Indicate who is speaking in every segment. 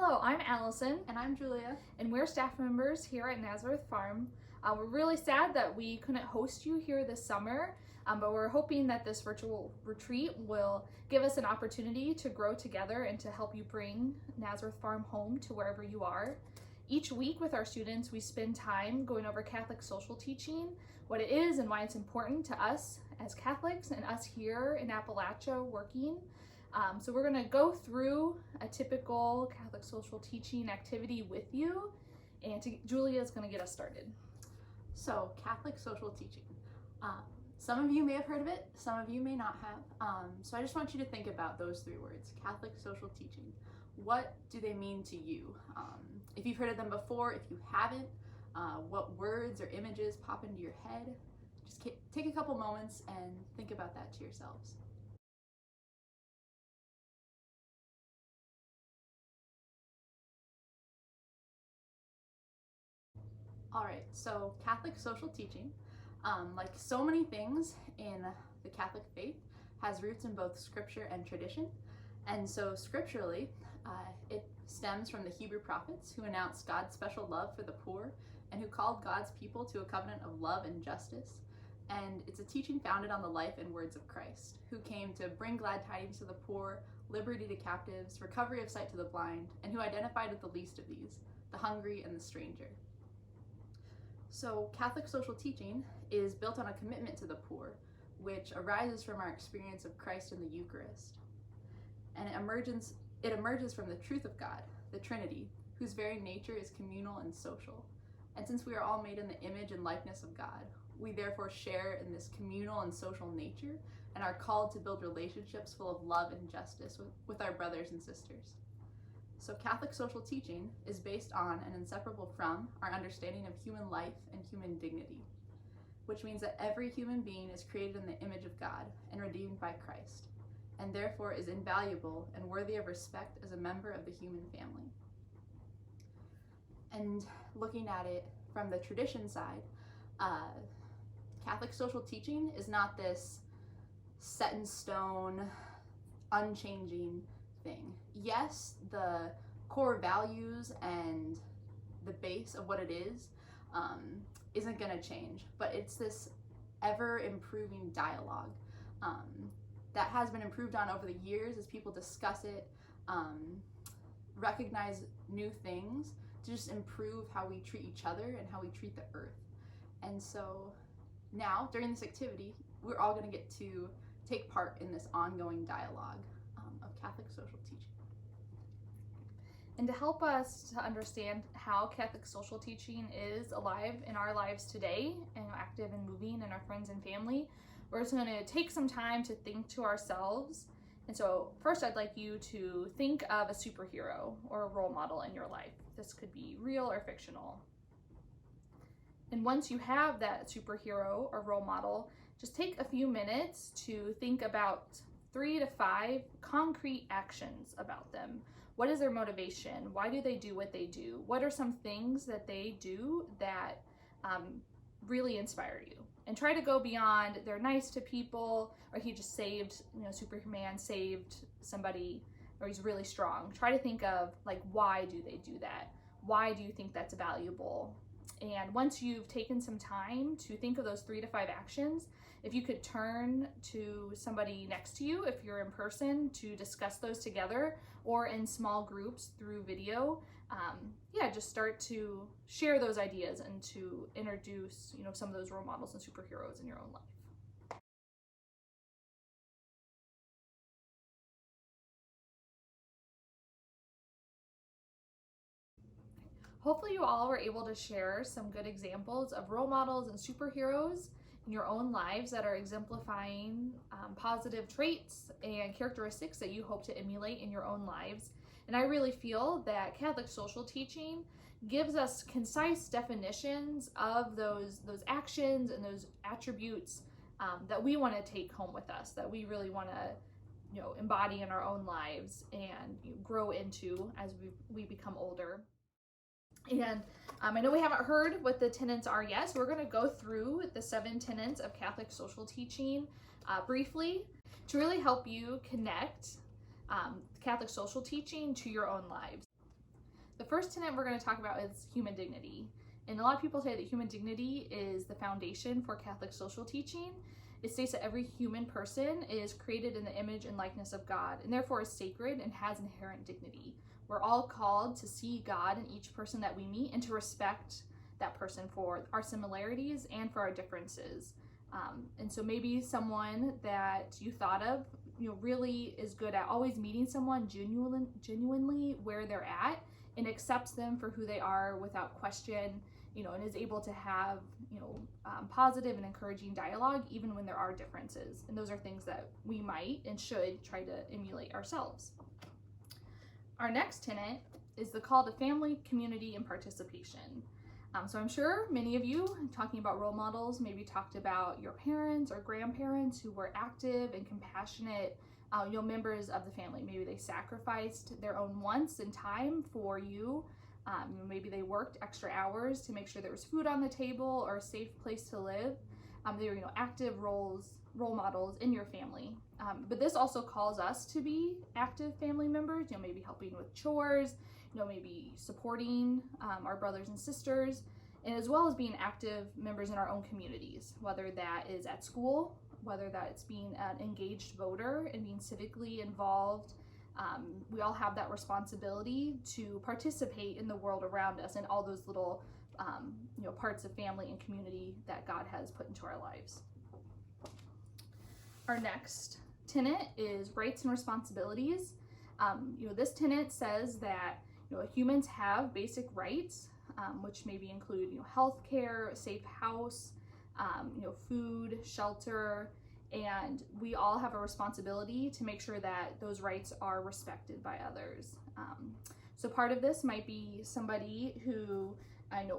Speaker 1: Hello, I'm Allison.
Speaker 2: And I'm Julia.
Speaker 1: And we're staff members here at Nazareth Farm. We're really sad that we couldn't host you here this summer, but we're hoping that this virtual retreat will give us an opportunity to grow together and to help you bring Nazareth Farm home to wherever you are. Each week with our students, we spend time going over Catholic social teaching, what it is and why it's important to us as Catholics and us here in Appalachia working. So we're going to go through a typical Catholic social teaching activity with you, and Julia is going to get us started.
Speaker 2: So, Catholic social teaching. Some of you may have heard of it, some of you may not have. So I just want you to think about those three words, Catholic social teaching. What do they mean to you? If you've heard of them before, if you haven't, what words or images pop into your head? Just take a couple moments and think about that to yourselves. All right, so Catholic social teaching, like so many things in the Catholic faith, has roots in both scripture and tradition. And so scripturally, it stems from the Hebrew prophets who announced God's special love for the poor and who called God's people to a covenant of love and justice. And it's a teaching founded on the life and words of Christ, who came to bring glad tidings to the poor, liberty to captives, recovery of sight to the blind, and who identified with the least of these, the hungry and the stranger. So Catholic social teaching is built on a commitment to the poor, which arises from our experience of Christ in the Eucharist. And it emerges from the truth of God, the Trinity, whose very nature is communal and social. And since we are all made in the image and likeness of God, we therefore share in this communal and social nature and are called to build relationships full of love and justice with our brothers and sisters. So Catholic social teaching is based on and inseparable from our understanding of human life and human dignity, which means that every human being is created in the image of God and redeemed by Christ, and therefore is invaluable and worthy of respect as a member of the human family. And looking at it from the tradition side, Catholic social teaching is not this set in stone, unchanging thing. Yes, the core values and the base of what it is isn't going to change, but it's this ever improving dialogue that has been improved on over the years as people discuss it, recognize new things to just improve how we treat each other and how we treat the earth. And so now during this activity, we're all going to get to take part in this ongoing dialogue of Catholic social teaching.
Speaker 1: And to help us to understand how Catholic social teaching is alive in our lives today and active and moving in our friends and family, we're just going to take some time to think to ourselves. And so first I'd like you to think of a superhero or a role model in your life. This could be real or fictional. And once you have that superhero or role model, just take a few minutes to think about 3 to 5 concrete actions about them. What is their motivation? Why do they do what they do? What are some things that they do that really inspire you? And try to go beyond they're nice to people, or he just saved, Superman saved somebody, or he's really strong. Try to think of why do they do that? Why do you think that's valuable? And once you've taken some time to think of those 3 to 5 actions, if you could turn to somebody next to you, if you're in person, to discuss those together or in small groups through video, just start to share those ideas and to introduce, some of those role models and superheroes in your own life. Hopefully you all were able to share some good examples of role models and superheroes in your own lives that are exemplifying positive traits and characteristics that you hope to emulate in your own lives. And I really feel that Catholic social teaching gives us concise definitions of those actions and those attributes that we want to take home with us, that we really want to embody in our own lives and grow into as we become older. And I know we haven't heard what the tenets are yet, so we're going to go through the 7 tenets of Catholic social teaching briefly to really help you connect Catholic social teaching to your own lives. The first tenet we're going to talk about is human dignity. And a lot of people say that human dignity is the foundation for Catholic social teaching. It states that every human person is created in the image and likeness of God, and therefore is sacred and has inherent dignity. We're all called to see God in each person that we meet and to respect that person for our similarities and for our differences. And so maybe someone that you thought of, really is good at always meeting someone genuinely where they're at and accepts them for who they are without question, and is able to have, positive and encouraging dialogue even when there are differences. And those are things that we might and should try to emulate ourselves. Our next tenet is the call to family, community, and participation. So I'm sure many of you, talking about role models, maybe talked about your parents or grandparents who were active and compassionate, members of the family. Maybe they sacrificed their own wants and time for you. Maybe they worked extra hours to make sure there was food on the table or a safe place to live. They were, active role models in your family. But this also calls us to be active family members, maybe helping with chores, maybe supporting our brothers and sisters, and as well as being active members in our own communities, whether that is at school, whether that's being an engaged voter and being civically involved. We all have that responsibility to participate in the world around us and all those little parts of family and community that God has put into our lives. Our next tenet is rights and responsibilities. This tenet says that humans have basic rights, which maybe include health care, a safe house, food, shelter, and we all have a responsibility to make sure that those rights are respected by others. So part of this might be somebody who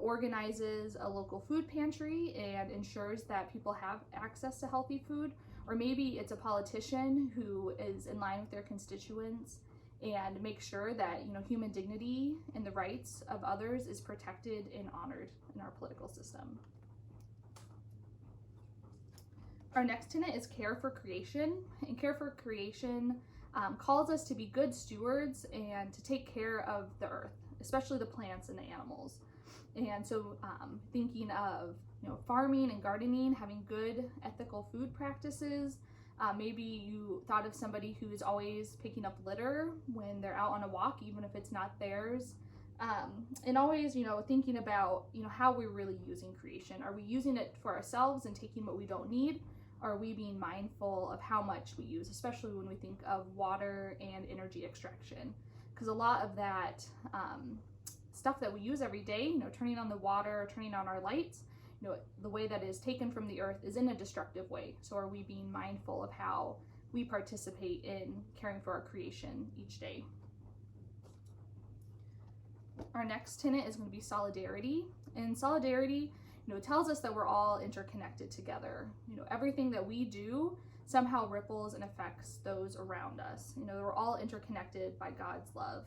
Speaker 1: organizes a local food pantry and ensures that people have access to healthy food, or maybe it's a politician who is in line with their constituents and make sure that human dignity and the rights of others is protected and honored in our political system. Our next tenet is care for creation, and care for creation calls us to be good stewards and to take care of the earth, especially the plants and the animals. And so thinking of farming and gardening, having good ethical food practices. Maybe you thought of somebody who is always picking up litter when they're out on a walk, even if it's not theirs. And always, thinking about, how we're really using creation. Are we using it for ourselves and taking what we don't need? Or are we being mindful of how much we use, especially when we think of water and energy extraction? Because a lot of that stuff that we use every day, turning on the water, turning on our lights, the way that is taken from the earth is in a destructive way. So are we being mindful of how we participate in caring for our creation each day? Our next tenet is going to be solidarity. And solidarity, tells us that we're all interconnected together. Everything that we do somehow ripples and affects those around us. We're all interconnected by God's love.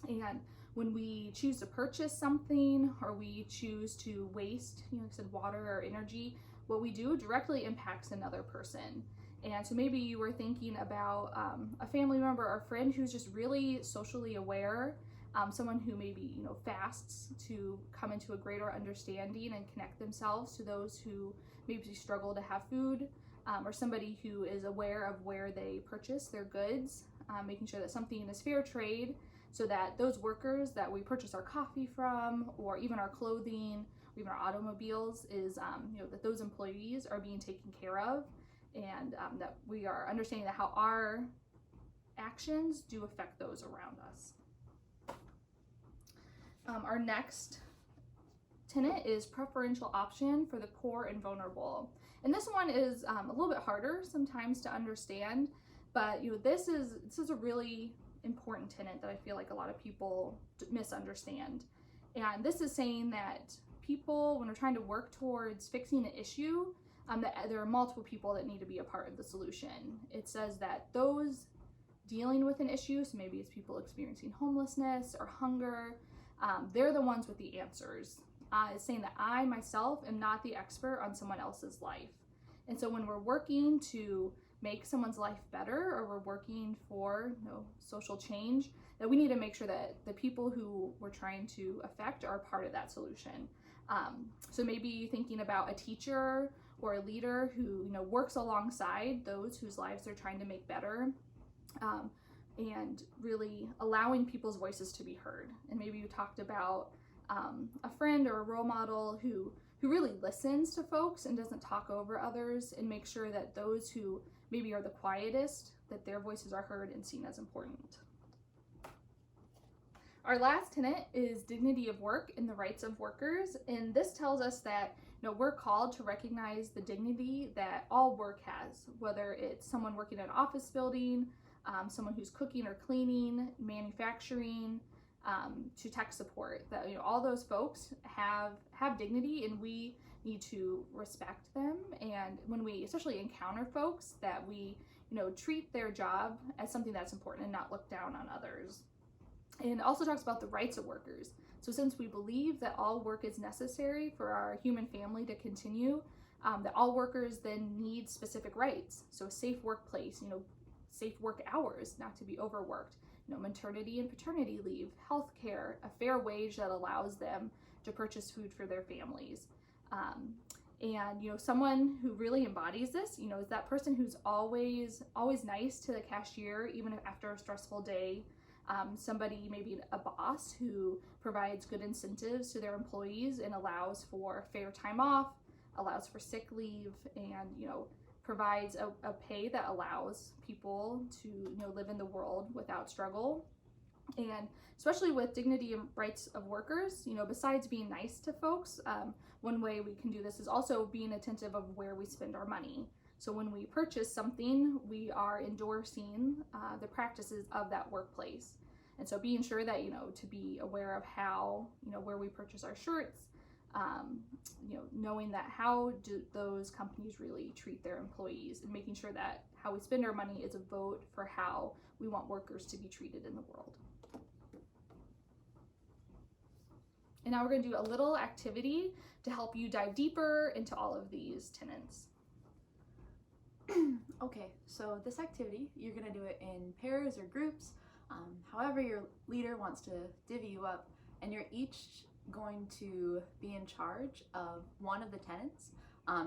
Speaker 1: And when we choose to purchase something or we choose to waste, like I said, water or energy, what we do directly impacts another person. And so maybe you were thinking about a family member or friend who's just really socially aware, someone who maybe, fasts to come into a greater understanding and connect themselves to those who maybe struggle to have food, or somebody who is aware of where they purchase their goods, making sure that something is fair trade, so that those workers that we purchase our coffee from, or even our clothing, or even our automobiles, is that those employees are being taken care of, and that we are understanding that how our actions do affect those around us. Our next tenet is preferential option for the poor and vulnerable. And this one is a little bit harder sometimes to understand, but this is a really important tenet that I feel like a lot of people misunderstand. And this is saying that people, when we're trying to work towards fixing an issue, that there are multiple people that need to be a part of the solution. It says that those dealing with an issue, so maybe it's people experiencing homelessness or hunger, they're the ones with the answers. It's saying that I myself am not the expert on someone else's life. And so when we're working to make someone's life better, or we're working for social change, that we need to make sure that the people who we're trying to affect are part of that solution. So maybe thinking about a teacher or a leader who, you know, works alongside those whose lives they're trying to make better, and really allowing people's voices to be heard. And maybe you talked about a friend or a role model who really listens to folks and doesn't talk over others, and make sure that those who maybe are the quietest, that their voices are heard and seen as important. Our last tenet is dignity of work and the rights of workers, and this tells us that, you know, we're called to recognize the dignity that all work has, whether it's someone working in an office building, someone who's cooking or cleaning, manufacturing, to tech support. That, you know, all those folks have dignity, and we need to respect them. And when we especially encounter folks, that we, you know, treat their job as something that's important and not look down on others. And it also talks about the rights of workers. So since we believe that all work is necessary for our human family to continue, that all workers then need specific rights. So a safe workplace, you know, safe work hours, not to be overworked, you know, maternity and paternity leave, health care, a fair wage that allows them to purchase food for their families. And, you know, someone who really embodies this, you know, is that person who's always nice to the cashier, even after a stressful day. Somebody, maybe a boss, who provides good incentives to their employees and allows for fair time off, allows for sick leave, and, you know, provides a pay that allows people to, you know, live in the world without struggle. And especially with dignity and rights of workers, you know, besides being nice to folks, one way we can do this is also being attentive of where we spend our money. So when we purchase something, we are endorsing the practices of that workplace. And so being sure that, you know, to be aware of how, you know, where we purchase our shirts, you know, knowing that how do those companies really treat their employees, and making sure that how we spend our money is a vote for how we want workers to be treated in the world. And now we're going to do a little activity to help you dive deeper into all of these tenets.
Speaker 2: Okay, so this activity, you're going to do it in pairs or groups, however your leader wants to divvy you up, and you're each going to be in charge of one of the tenets.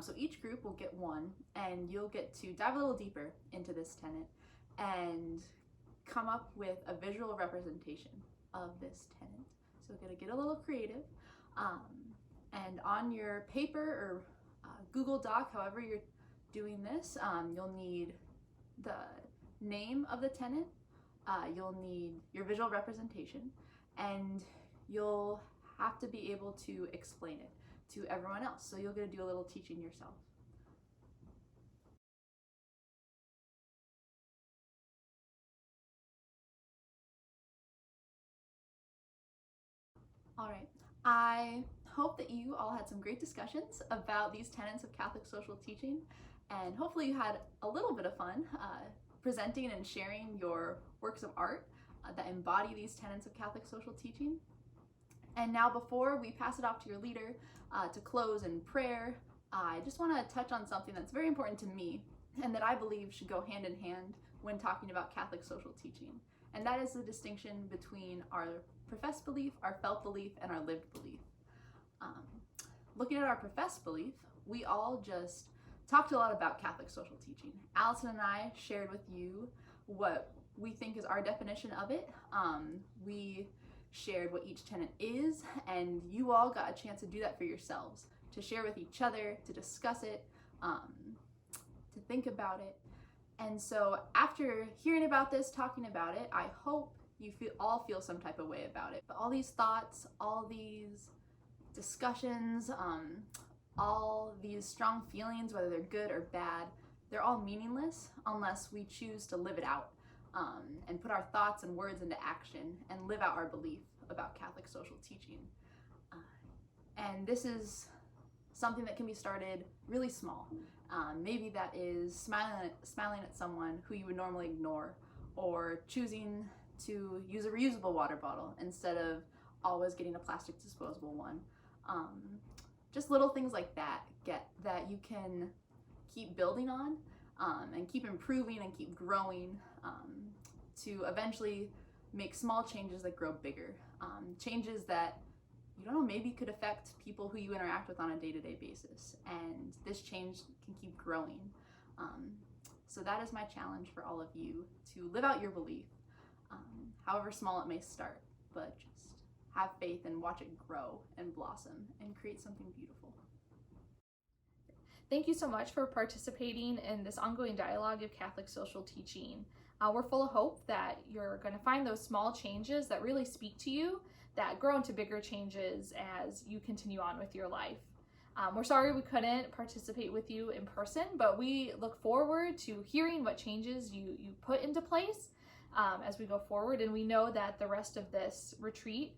Speaker 2: So each group will get one, and you'll get to dive a little deeper into this tenet and come up with a visual representation of this tenet. So we're going to get a little creative, and on your paper or Google Doc, however you're doing this, you'll need the name of the tenant, you'll need your visual representation, and you'll have to be able to explain it to everyone else. So you're going to do a little teaching yourself. All right, I hope that you all had some great discussions about these tenets of Catholic social teaching, and hopefully you had a little bit of fun presenting and sharing your works of art that embody these tenets of Catholic social teaching. And now, before we pass it off to your leader to close in prayer, I just want to touch on something that's very important to me and that I believe should go hand in hand when talking about Catholic social teaching. And that is the distinction between our professed belief, our felt belief, and our lived belief. Looking at our professed belief, we all just talked a lot about Catholic social teaching. Allison and I shared with you what we think is our definition of it. We shared what each tenet is, and you all got a chance to do that for yourselves, to share with each other, to discuss it, to think about it. And so after hearing about this, talking about it, I hope you all feel some type of way about it. But all these thoughts, all these discussions, all these strong feelings, whether they're good or bad, they're all meaningless unless we choose to live it out, and put our thoughts and words into action and live out our belief about Catholic social teaching. And this is something that can be started really small. Maybe that is smiling at someone who you would normally ignore, or choosing to use a reusable water bottle instead of always getting a plastic disposable one. Just little things like that that you can keep building on, and keep improving and keep growing, to eventually make small changes that grow bigger. Changes that, you don't know, maybe could affect people who you interact with on a day-to-day basis. And this change can keep growing. So that is my challenge for all of you, to live out your belief, however small it may start, but just have faith and watch it grow and blossom and create something beautiful.
Speaker 1: Thank you so much for participating in this ongoing dialogue of Catholic social teaching. We're full of hope that you're going to find those small changes that really speak to you, that grow into bigger changes as you continue on with your life. We're sorry we couldn't participate with you in person, but we look forward to hearing what changes you put into place as we go forward. And we know that the rest of this retreat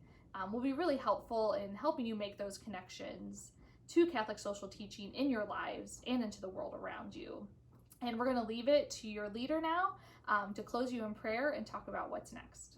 Speaker 1: will be really helpful in helping you make those connections to Catholic social teaching in your lives and into the world around you. And we're going to leave it to your leader now to close you in prayer and talk about what's next.